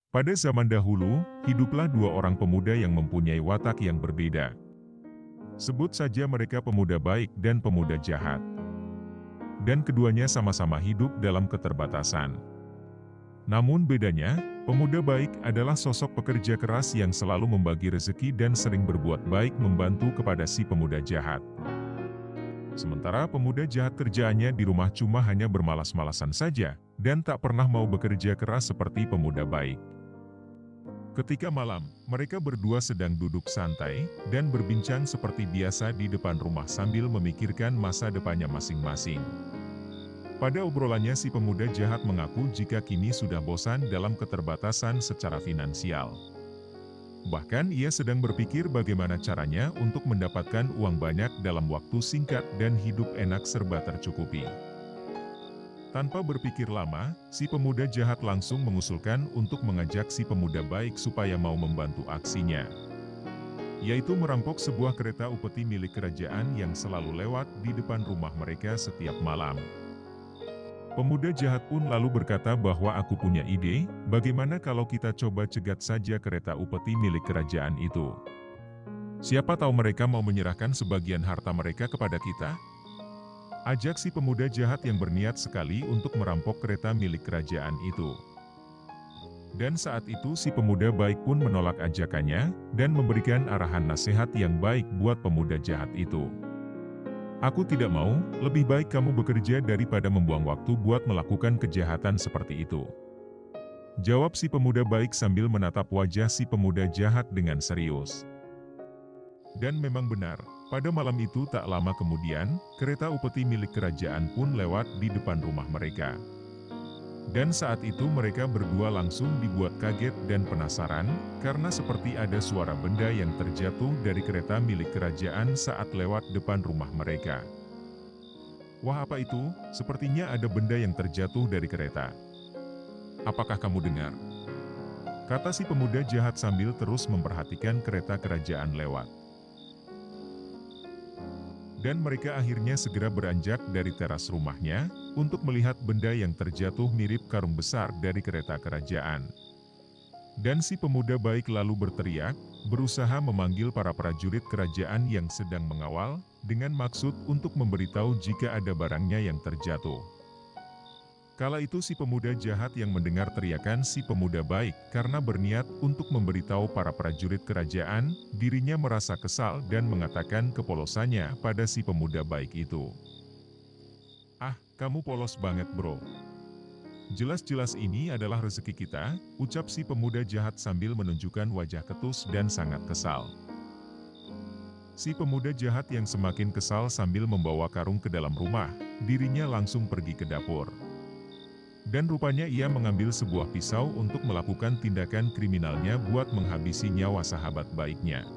Pada zaman dahulu, hiduplah dua orang pemuda yang mempunyai watak yang berbeda. Sebut saja mereka pemuda baik dan pemuda jahat. Dan keduanya sama-sama hidup dalam keterbatasan. Namun bedanya, pemuda baik adalah sosok pekerja keras yang selalu membagi rezeki dan sering berbuat baik membantu kepada si pemuda jahat. Sementara pemuda jahat kerjaannya di rumah cuma hanya bermalas-malasan saja, dan tak pernah mau bekerja keras seperti pemuda baik. Ketika malam, mereka berdua sedang duduk santai, dan berbincang seperti biasa di depan rumah sambil memikirkan masa depannya masing-masing. Pada obrolannya si pemuda jahat mengaku jika kini sudah bosan dalam keterbatasan secara finansial. Bahkan ia sedang berpikir bagaimana caranya untuk mendapatkan uang banyak dalam waktu singkat dan hidup enak serba tercukupi. Tanpa berpikir lama, si pemuda jahat langsung mengusulkan untuk mengajak si pemuda baik supaya mau membantu aksinya. Yaitu merampok sebuah kereta upeti milik kerajaan yang selalu lewat di depan rumah mereka setiap malam. Pemuda jahat pun lalu berkata bahwa aku punya ide, bagaimana kalau kita coba cegat saja kereta upeti milik kerajaan itu. Siapa tahu mereka mau menyerahkan sebagian harta mereka kepada kita? Ajak si pemuda jahat yang berniat sekali untuk merampok kereta milik kerajaan itu. Dan saat itu si pemuda baik pun menolak ajakannya, dan memberikan arahan nasihat yang baik buat pemuda jahat itu. Aku tidak mau, lebih baik kamu bekerja daripada membuang waktu buat melakukan kejahatan seperti itu. Jawab si pemuda baik sambil menatap wajah si pemuda jahat dengan serius. Dan memang benar, pada malam itu tak lama kemudian, kereta upeti milik kerajaan pun lewat di depan rumah mereka. Dan saat itu mereka berdua langsung dibuat kaget dan penasaran, karena seperti ada suara benda yang terjatuh dari kereta milik kerajaan saat lewat depan rumah mereka. Wah, apa itu? Sepertinya ada benda yang terjatuh dari kereta. Apakah kamu dengar? Kata si pemuda jahat sambil terus memperhatikan kereta kerajaan lewat. Dan mereka akhirnya segera beranjak dari teras rumahnya, untuk melihat benda yang terjatuh mirip karung besar dari kereta kerajaan. Dan si pemuda baik lalu berteriak, berusaha memanggil para prajurit kerajaan yang sedang mengawal, dengan maksud untuk memberitahu jika ada barangnya yang terjatuh. Kala itu si pemuda jahat yang mendengar teriakan si pemuda baik karena berniat untuk memberitahu para prajurit kerajaan, dirinya merasa kesal dan mengatakan kepolosannya pada si pemuda baik itu. Ah, kamu polos banget bro. Jelas-jelas ini adalah rezeki kita, ucap si pemuda jahat sambil menunjukkan wajah ketus dan sangat kesal. Si pemuda jahat yang semakin kesal sambil membawa karung ke dalam rumah, dirinya langsung pergi ke dapur. Dan rupanya ia mengambil sebuah pisau untuk melakukan tindakan kriminalnya buat menghabisi nyawa sahabat baiknya.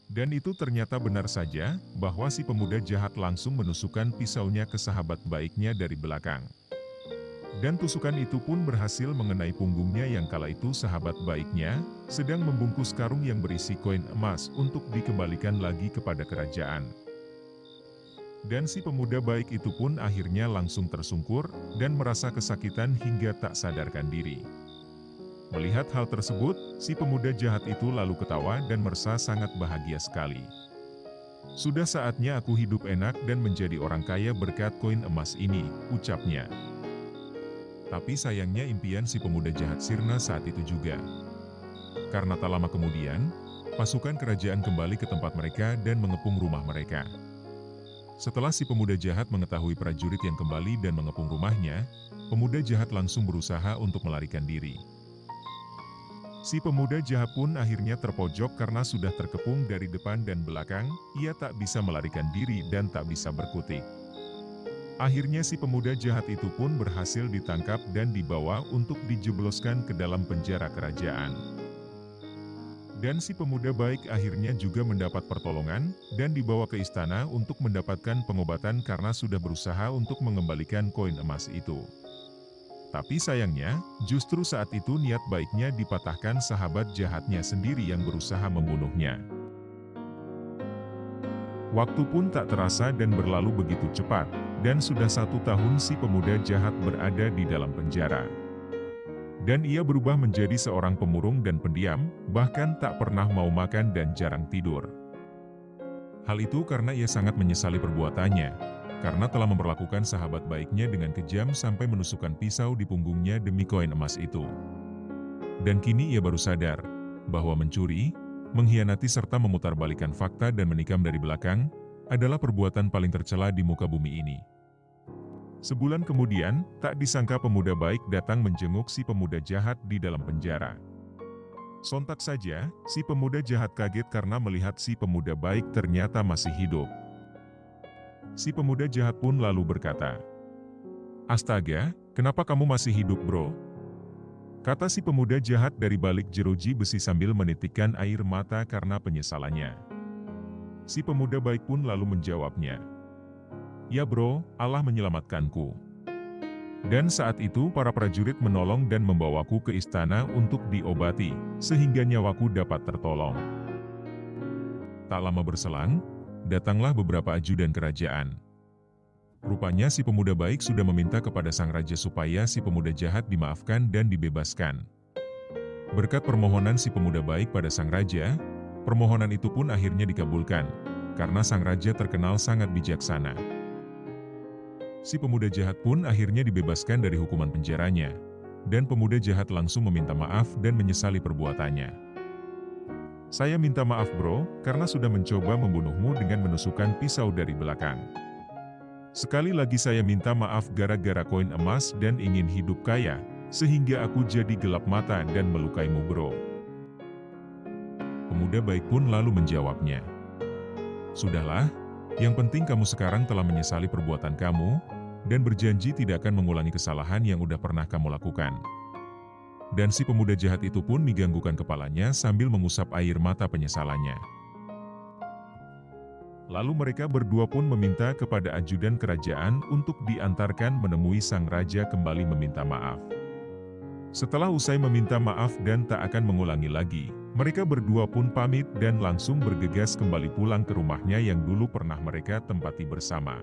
Dan itu ternyata benar saja, bahwa si pemuda jahat langsung menusukkan pisaunya ke sahabat baiknya dari belakang. Dan tusukan itu pun berhasil mengenai punggungnya yang kala itu sahabat baiknya, sedang membungkus karung yang berisi koin emas untuk dikembalikan lagi kepada kerajaan. Dan si pemuda baik itu pun akhirnya langsung tersungkur, dan merasa kesakitan hingga tak sadarkan diri. Melihat hal tersebut, si pemuda jahat itu lalu ketawa dan merasa sangat bahagia sekali. Sudah saatnya aku hidup enak dan menjadi orang kaya berkat koin emas ini, ucapnya. Tapi sayangnya impian si pemuda jahat sirna saat itu juga. Karena tak lama kemudian, pasukan kerajaan kembali ke tempat mereka dan mengepung rumah mereka. Setelah si pemuda jahat mengetahui prajurit yang kembali dan mengepung rumahnya, pemuda jahat langsung berusaha untuk melarikan diri. Si pemuda jahat pun akhirnya terpojok karena sudah terkepung dari depan dan belakang, ia tak bisa melarikan diri dan tak bisa berkutik. Akhirnya si pemuda jahat itu pun berhasil ditangkap dan dibawa untuk dijebloskan ke dalam penjara kerajaan. Dan si pemuda baik akhirnya juga mendapat pertolongan, dan dibawa ke istana untuk mendapatkan pengobatan karena sudah berusaha untuk mengembalikan koin emas itu. Tapi sayangnya, justru saat itu niat baiknya dipatahkan sahabat jahatnya sendiri yang berusaha membunuhnya. Waktu pun tak terasa dan berlalu begitu cepat, dan sudah 1 tahun si pemuda jahat berada di dalam penjara. Dan ia berubah menjadi seorang pemurung dan pendiam, bahkan tak pernah mau makan dan jarang tidur. Hal itu karena ia sangat menyesali perbuatannya, karena telah memperlakukan sahabat baiknya dengan kejam sampai menusukkan pisau di punggungnya demi koin emas itu. Dan kini ia baru sadar, bahwa mencuri, mengkhianati serta memutarbalikkan fakta dan menikam dari belakang, adalah perbuatan paling tercela di muka bumi ini. Sebulan kemudian, tak disangka pemuda baik datang menjenguk si pemuda jahat di dalam penjara. Sontak saja, si pemuda jahat kaget karena melihat si pemuda baik ternyata masih hidup. Si pemuda jahat pun lalu berkata, "Astaga, kenapa kamu masih hidup, bro?" Kata si pemuda jahat dari balik jeruji besi sambil menitikkan air mata karena penyesalannya. Si pemuda baik pun lalu menjawabnya, "Ya bro, Allah menyelamatkanku." Dan saat itu para prajurit menolong dan membawaku ke istana untuk diobati, sehingga nyawaku dapat tertolong. Tak lama berselang, datanglah beberapa ajudan kerajaan. Rupanya si pemuda baik sudah meminta kepada sang raja supaya si pemuda jahat dimaafkan dan dibebaskan. Berkat permohonan si pemuda baik pada sang raja, permohonan itu pun akhirnya dikabulkan, karena sang raja terkenal sangat bijaksana. Si pemuda jahat pun akhirnya dibebaskan dari hukuman penjaranya, dan pemuda jahat langsung meminta maaf dan menyesali perbuatannya. "Saya minta maaf bro, karena sudah mencoba membunuhmu dengan menusukkan pisau dari belakang. Sekali lagi saya minta maaf gara-gara koin emas dan ingin hidup kaya, sehingga aku jadi gelap mata dan melukaimu bro." Pemuda baik pun lalu menjawabnya, "Sudahlah, yang penting kamu sekarang telah menyesali perbuatan kamu, dan berjanji tidak akan mengulangi kesalahan yang udah pernah kamu lakukan." Dan si pemuda jahat itu pun menganggukkan kepalanya sambil mengusap air mata penyesalannya. Lalu mereka berdua pun meminta kepada ajudan kerajaan untuk diantarkan menemui sang raja kembali meminta maaf. Setelah usai meminta maaf dan tak akan mengulangi lagi, mereka berdua pun pamit dan langsung bergegas kembali pulang ke rumahnya yang dulu pernah mereka tempati bersama.